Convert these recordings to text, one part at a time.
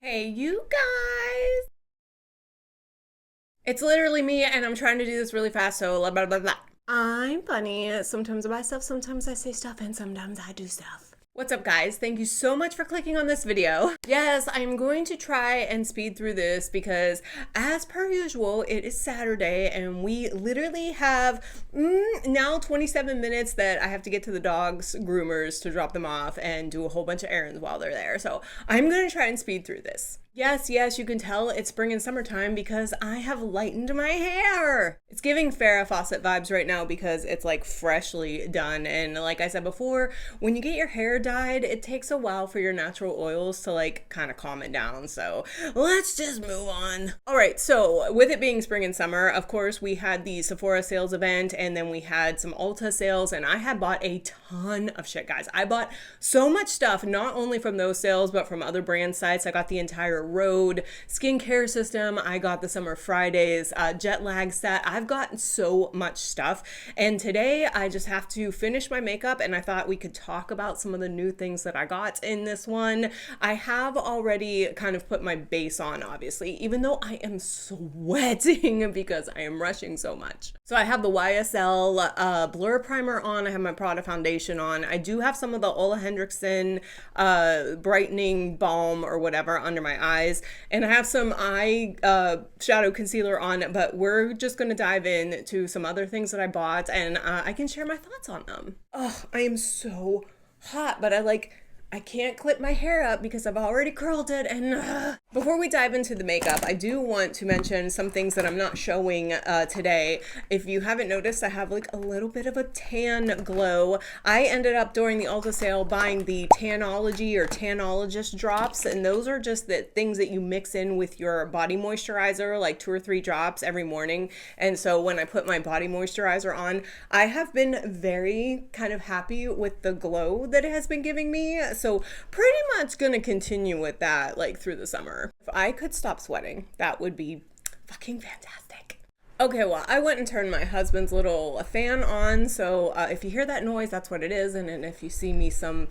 Hey, you guys! It's literally me, and I'm trying to do this really fast, so blah, blah, blah, blah. I'm funny. Sometimes I buy stuff, sometimes I say stuff, and sometimes I do stuff. What's up, guys? Thank you so much for clicking on this video. Yes, I'm going to try and speed through this because, as per usual, it is Saturday and we literally have now 27 minutes that I have to get to the dogs' groomers to drop them off and do a whole bunch of errands while they're there. So I'm going to try and speed through this. Yes, you can tell it's spring and summertime because I have lightened my hair. It's giving Farrah Fawcett vibes right now because it's like freshly done. And like I said before, when you get your hair dyed, it takes a while for your natural oils to like kind of calm it down. So let's just move on. All right, so with it being spring and summer, of course, we had the Sephora sales event and then we had some Ulta sales, and I had bought a ton of shit, guys. I bought so much stuff, not only from those sales, but from other brand sites. I got the entire Rhode skincare system. I got the Summer Fridays jet lag set. I've gotten so much stuff. And today I just have to finish my makeup, and I thought we could talk about some of the new things that I got in this one. I have already kind of put my base on, obviously, even though I am sweating because I am rushing so much. So I have the YSL Blur Primer on. I have my Prada foundation on. I do have some of the Ole Henriksen brightening balm or whatever under my eyes. And I have some eye shadow concealer on, but we're just going to dive into some other things that I bought, and I can share my thoughts on them. Oh, I am so hot, but I can't clip my hair up because I've already curled it. And before we dive into the makeup, I do want to mention some things that I'm not showing today. If you haven't noticed, I have like a little bit of a tan glow. I ended up during the Ulta sale buying the Tanology or Tanologist drops, and those are just the things that you mix in with your body moisturizer, like 2 or 3 drops every morning. And so when I put my body moisturizer on, I have been very kind of happy with the glow that it has been giving me. So pretty much gonna continue with that like through the summer. If I could stop sweating, that would be fucking fantastic. Okay, well, I went and turned my husband's little fan on, so if you hear that noise, that's what it is, and if you see me some,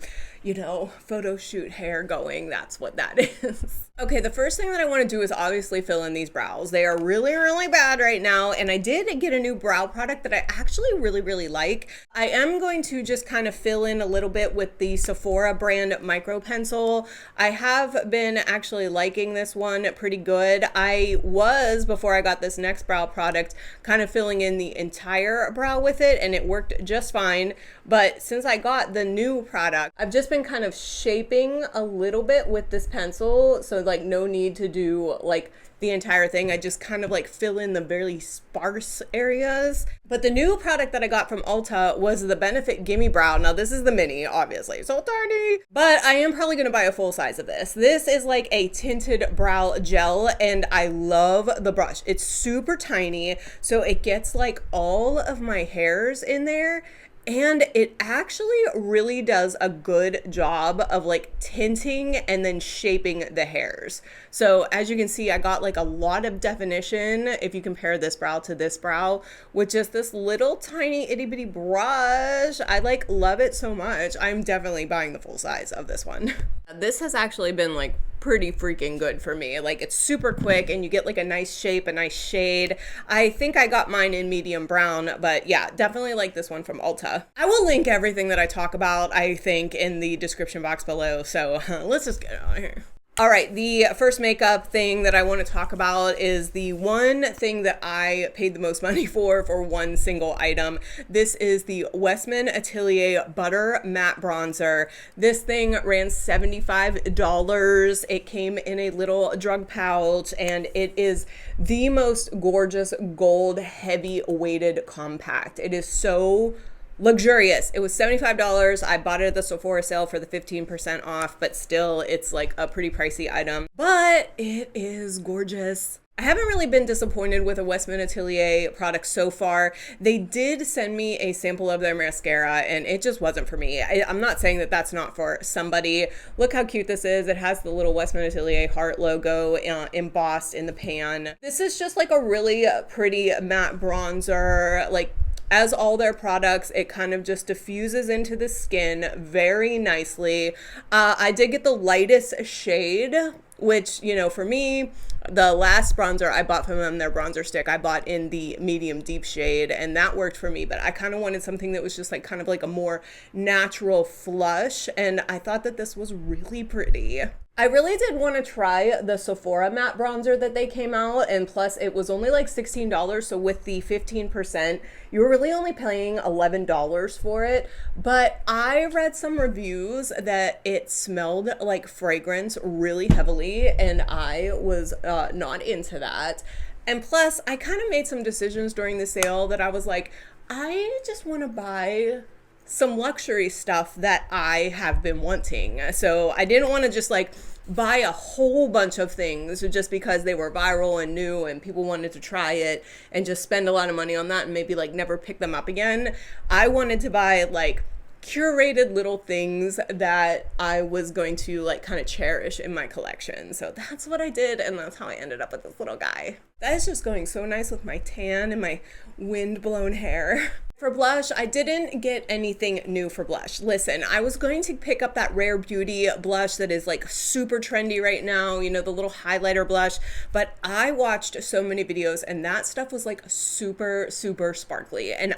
photo shoot hair going, that's what that is. Okay, the first thing that I want to do is obviously fill in these brows. They are really, really bad right now, and I did get a new brow product that I actually really, really like. I am going to just kind of fill in a little bit with the Sephora brand micro pencil. I have been actually liking this one pretty good. I was, before I got this next brow product, kind of filling in the entire brow with it, and it worked just fine. But since I got the new product, I've just been kind of shaping a little bit with this pencil, so like no need to do like the entire thing. I just kind of like fill in the very sparse areas. But the new product that I got from Ulta was the Benefit Gimme Brow. Now this is the mini, obviously, so tiny, but I am probably gonna buy a full size of this. This is like a tinted brow gel, and I love the brush. It's super tiny, so it gets like all of my hairs in there. And it actually really does a good job of like tinting and then shaping the hairs. So as you can see, I got like a lot of definition if you compare this brow to this brow with just this little tiny itty bitty brush. I like love it so much. I'm definitely buying the full size of this one. This has actually been like pretty freaking good for me. Like it's super quick and you get like a nice shape, a nice shade. I think I got mine in medium brown, but yeah, definitely like this one from Ulta. I will link everything that I talk about, I think, in the description box below. So let's just get out of here. All right, the first makeup thing that I want to talk about is the one thing that I paid the most money for one single item. This is the Westman Atelier Butter Matte Bronzer. This thing ran $75. It came in a little drug pouch, and it is the most gorgeous gold heavy weighted compact. It is so luxurious. It was $75. I bought it at the Sephora sale for the 15% off, but still it's like a pretty pricey item, but it is gorgeous. I haven't really been disappointed with a Westman Atelier product so far. They did send me a sample of their mascara and it just wasn't for me. I'm not saying that that's not for somebody. Look how cute this is. It has the little Westman Atelier heart logo embossed in the pan. This is just like a really pretty matte bronzer, like As all their products, it kind of just diffuses into the skin very nicely. I did get the lightest shade, which, you know, for me, the last bronzer I bought from them, their bronzer stick, I bought in the medium deep shade, and that worked for me. But I kind of wanted something that was just like kind of like a more natural flush, and I thought that this was really pretty. I really did want to try the Sephora matte bronzer that they came out, and plus it was only like $16, so with the 15%, you were really only paying $11 for it. But I read some reviews that it smelled like fragrance really heavily, and I was not into that. And plus, I kind of made some decisions during the sale that I was like, I just want to buy some luxury stuff that I have been wanting. So I didn't want to just like buy a whole bunch of things just because they were viral and new and people wanted to try it and just spend a lot of money on that and maybe like never pick them up again. I wanted to buy like curated little things that I was going to like kind of cherish in my collection. So that's what I did, and that's how I ended up with this little guy. That is just going so nice with my tan and my wind-blown hair. For blush, I didn't get anything new for blush. Listen, I was going to pick up that Rare Beauty blush that is like super trendy right now, you know, the little highlighter blush, but I watched so many videos and that stuff was like super, super sparkly, and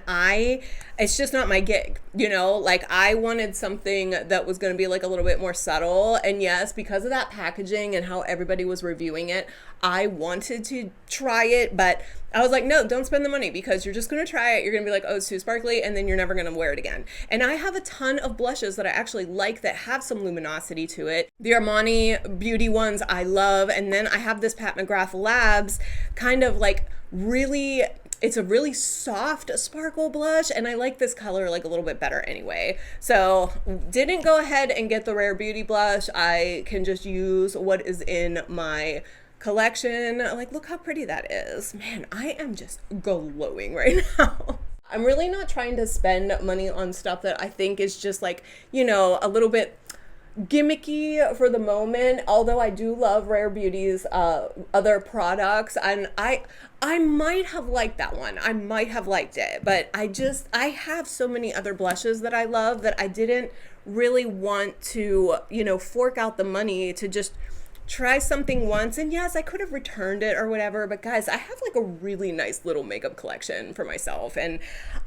it's just not my gig, you know, like I wanted something that was going to be like a little bit more subtle. And yes, because of that packaging and how everybody was reviewing it, I wanted to try it, but I was like, no, don't spend the money, because you're just going to try it. You're going to be like, oh, it's too sparkly, and then you're never going to wear it again. And I have a ton of blushes that I actually like that have some luminosity to it. The Armani Beauty ones I love, and then I have this Pat McGrath Labs kind of like really, it's a really soft sparkle blush, and I like this color like a little bit better anyway. So didn't go ahead and get the Rare Beauty blush. I can just use what is in my collection. Like, look how pretty that is. Man, I am just glowing right now. I'm really not trying to spend money on stuff that I think is just like, you know, a little bit gimmicky for the moment, although I do love Rare Beauty's other products, and I might have liked that one. I might have liked it, but I have so many other blushes that I love that I didn't really want to, you know, fork out the money to just try something once. And yes, I could have returned it or whatever, but guys, I have like a really nice little makeup collection for myself, and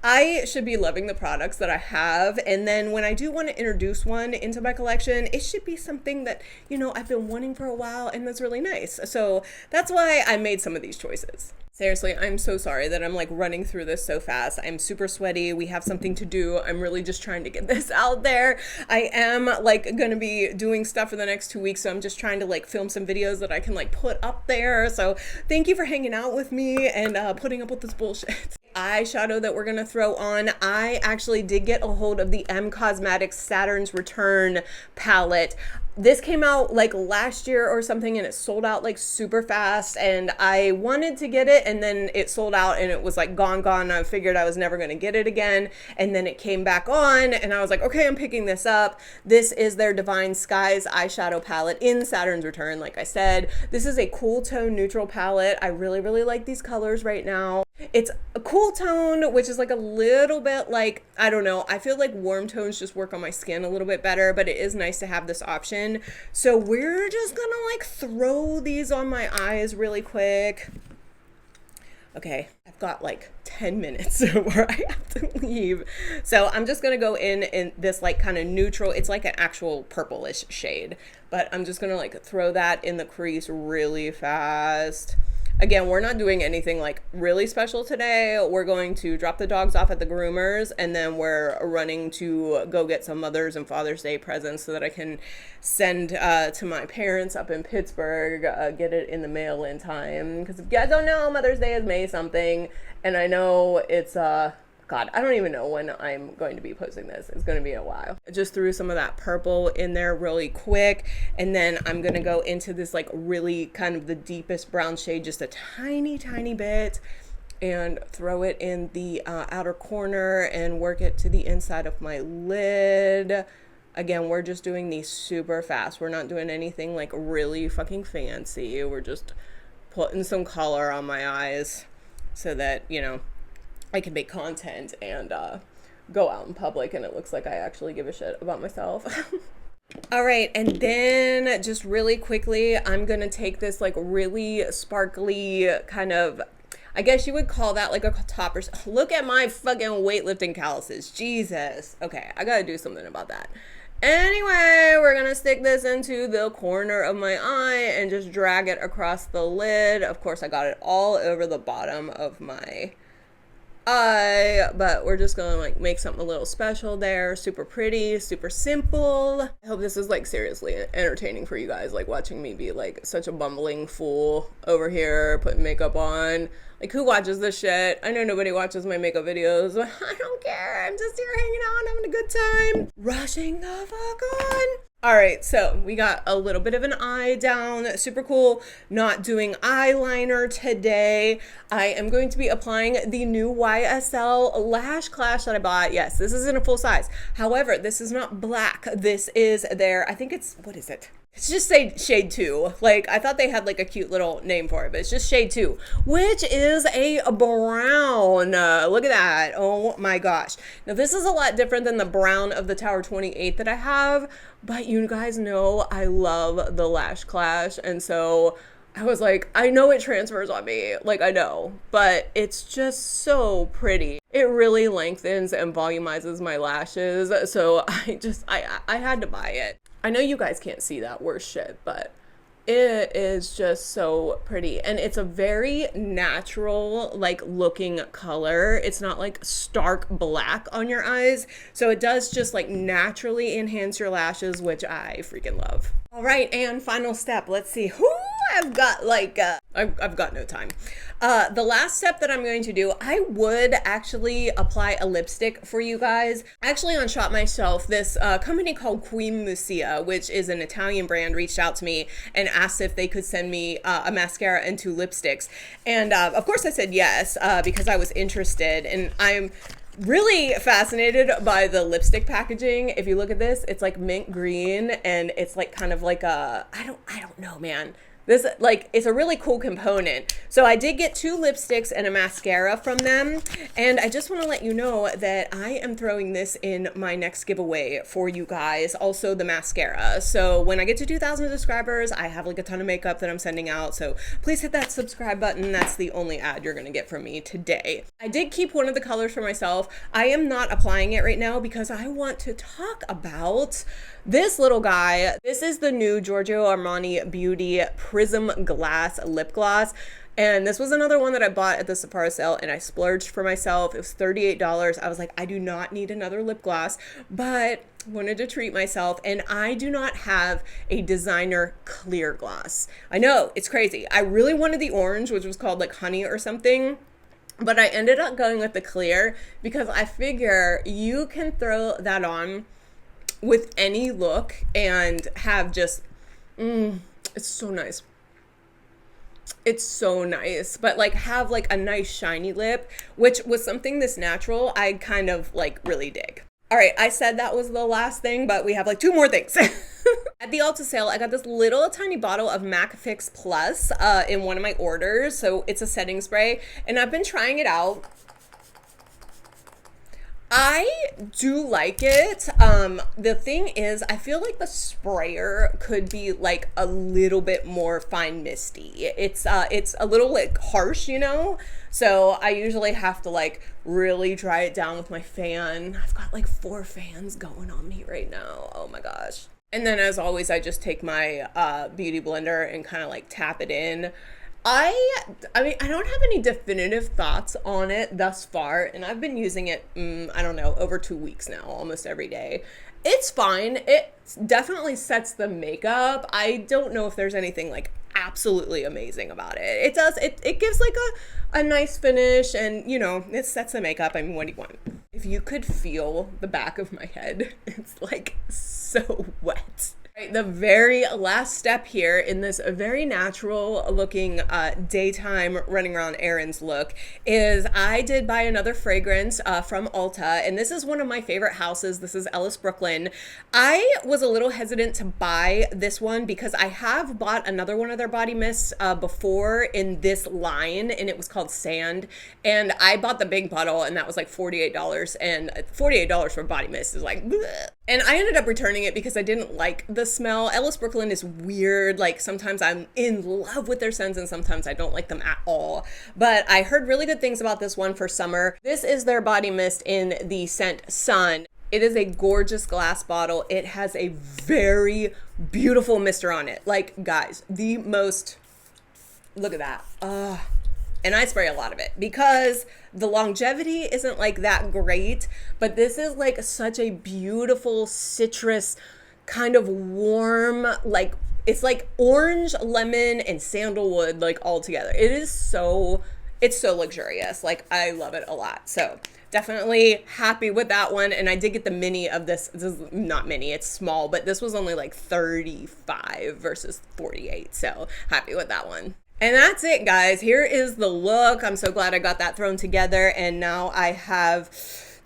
I should be loving the products that I have. And then when I do want to introduce one into my collection, it should be something that, you know, I've been wanting for a while and that's really nice. So that's why I made some of these choices. Seriously, I'm so sorry that I'm like running through this so fast. I'm super sweaty. We have something to do. I'm really just trying to get this out there. I am like gonna be doing stuff for the next 2 weeks, so I'm just trying to like film some videos that I can like put up there. So thank you for hanging out with me and putting up with this bullshit. Eyeshadow that we're gonna throw on, I actually did get a hold of the M Cosmetics Saturn's Return palette. This came out like last year or something, and it sold out like super fast, and I wanted to get it, and then it sold out and it was like gone. I figured I was never going to get it again, and then it came back on and I was like, okay, I'm picking this up. This is their Divine Skies eyeshadow palette in Saturn's Return. Like I said, this is a cool tone neutral palette. I really like these colors right now. It's a cool tone, which is like a little bit like, I don't know, I feel like warm tones just work on my skin a little bit better, but it is nice to have this option. So we're just gonna like throw these on my eyes really quick. Okay, I've got like 10 minutes where I have to leave. So I'm just gonna go in this like kind of neutral, it's like an actual purplish shade, but I'm just gonna like throw that in the crease really fast. Again, we're not doing anything like really special today. We're going to drop the dogs off at the groomers, and then we're running to go get some Mother's and Father's Day presents so that I can send to my parents up in Pittsburgh, get it in the mail in time. Because if you guys don't know, Mother's Day is May something, and I know it's God, I don't even know when I'm going to be posting this. It's going to be a while. I just threw some of that purple in there really quick. And then I'm going to go into this like really kind of the deepest brown shade, just a tiny bit, and throw it in the outer corner and work it to the inside of my lid. Again, we're just doing these super fast. We're not doing anything like really fucking fancy. We're just putting some color on my eyes so that, you know, I can make content and go out in public and it looks like I actually give a shit about myself. All right, and then just really quickly, I'm gonna take this like really sparkly kind of, I guess you would call that like a topper. Look at my fucking weightlifting calluses. Jesus. Okay, I gotta do something about that. Anyway, we're gonna stick this into the corner of my eye and just drag it across the lid. Of course, I got it all over the bottom of my eye, but we're just gonna like make something a little special there. Super pretty, super simple. I hope this is like seriously entertaining for you guys, like watching me be like such a bumbling fool over here putting makeup on. Like, who watches this shit? I know nobody watches my makeup videos, but I don't care. I'm just here hanging out and having a good time. Rushing the fuck on. All right, so we got a little bit of an eye down. Super cool. Not doing eyeliner today. I am going to be applying the new YSL Lash Clash that I bought. Yes, this is in a full size. However, this is not black. This is their, I think it's, what is it? It's just say shade 2. Like, I thought they had like a cute little name for it, but it's just shade 2, which is a brown. Look at that. Oh my gosh. Now this is a lot different than the brown of the Tower 28 that I have, but you guys know I love the Lash Clash, and so I was like, I know it transfers on me, like I know, but it's just so pretty. It really lengthens and volumizes my lashes, so I had to buy it. I know you guys can't see that worse shit, but it is just so pretty, and it's a very natural like looking color. It's not like stark black on your eyes, so it does just like naturally enhance your lashes, which I freaking love. All right, and final step. Let's see who I've got like I've got no time. The last step that I'm going to do, I would actually apply a lipstick for you guys. Actually, on Shop Myself, this company called Queen Lucia, which is an Italian brand, reached out to me and asked if they could send me a mascara and 2 lipsticks. And of course I said yes, because I was interested, and I'm really fascinated by the lipstick packaging. If you look at this, it's like mint green, and it's like kind of like a, I don't know, man. This, like, it's a really cool component. So I did get 2 lipsticks and a mascara from them. And I just want to let you know that I am throwing this in my next giveaway for you guys. Also the mascara. So when I get to 2,000 subscribers, I have like a ton of makeup that I'm sending out. So please hit that subscribe button. That's the only ad you're going to get from me today. I did keep one of the colors for myself. I am not applying it right now because I want to talk about this little guy. This is the new Giorgio Armani Beauty Prism Glass Lip Gloss. And this was another one that I bought at the Sephora sale, and I splurged for myself. It was $38. I was like, I do not need another lip gloss, but wanted to treat myself. And I do not have a designer clear gloss. I know, it's crazy. I really wanted the orange, which was called like honey or something, but I ended up going with the clear because I figure you can throw that on with any look and have just, it's so nice. It's so nice, but like have like a nice shiny lip, which was something this natural I kind of like really dig. All right, I said that was the last thing, but we have like 2 more things. At the Ulta sale, I got this little tiny bottle of MAC Fix Plus in one of my orders. So it's a setting spray, and I've been trying it out. I do like it. The thing is, I feel like the sprayer could be like a little bit more fine misty. It's a little like harsh, you know? So I usually have to like really dry it down with my fan. I've got like 4 fans going on me right now. Oh my gosh. And then as always, I just take my beauty blender and kind of like tap it in. I mean, I don't have any definitive thoughts on it thus far, and I've been using it, I don't know, over 2 weeks now, almost every day. It's fine. It definitely sets the makeup. I don't know if there's anything like absolutely amazing about it. It does, it gives like a nice finish, and you know, it sets the makeup. I mean, what do you want? If you could feel the back of my head, it's like so wet. The very last step here in this very natural looking daytime running around errands look is I did buy another fragrance from Ulta, and this is one of my favorite houses. This is Ellis Brooklyn. I was a little hesitant to buy this one because I have bought another one of their body mists before in this line, and it was called Sand, and I bought the big bottle, and that was like $48, and $48 for body mist is like bleh. And I ended up returning it because I didn't like the smell. Ellis Brooklyn is weird. Like sometimes I'm in love with their scents and sometimes I don't like them at all. But I heard really good things about this one for summer. This is their body mist in the scent Sun. It is a gorgeous glass bottle. It has a very beautiful mister on it. Like guys, the most, look at that. And I spray a lot of it because the longevity isn't like that great, but this is like such a beautiful citrus kind of warm, like it's like orange, lemon, and sandalwood like all together. It's so luxurious. Like I love it a lot. So definitely happy with that one. And I did get the mini of this. This is not mini, it's small, but this was only like 35 versus 48. So happy with that one. And that's it, guys. Here is the look. I'm so glad I got that thrown together. And now I have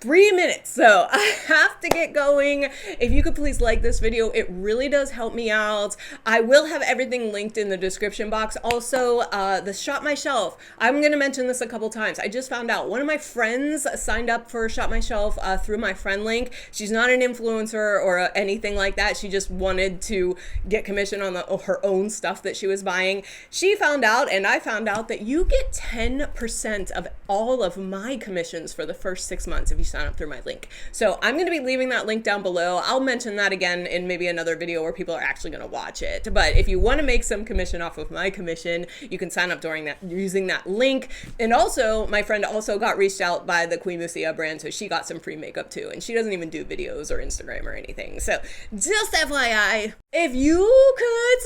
3 minutes, so I have to get going. If you could please like this video, it really does help me out. I will have everything linked in the description box. Also, the Shop My Shelf. I'm gonna mention this a couple times. I just found out one of my friends signed up for Shop My Shelf through my friend link. She's not an influencer or anything like that. She just wanted to get commission on her own stuff that she was buying. She found out, and I found out, that you get 10% of all of my commissions for the first 6 months if you sign up through my link. So I'm going to be leaving that link down below. I'll mention that again in maybe another video where people are actually going to watch it. But if you want to make some commission off of my commission, you can sign up during that using that link. And also, my friend also got reached out by the Queen Lucia brand, so she got some free makeup too. And she doesn't even do videos or Instagram or anything. So just FYI, if you could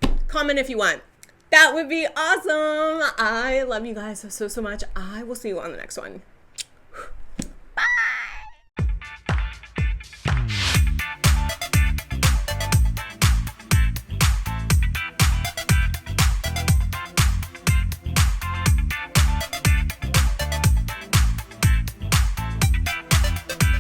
subscribe, comment if you want. That would be awesome. I love you guys so much. I will see you on the next one.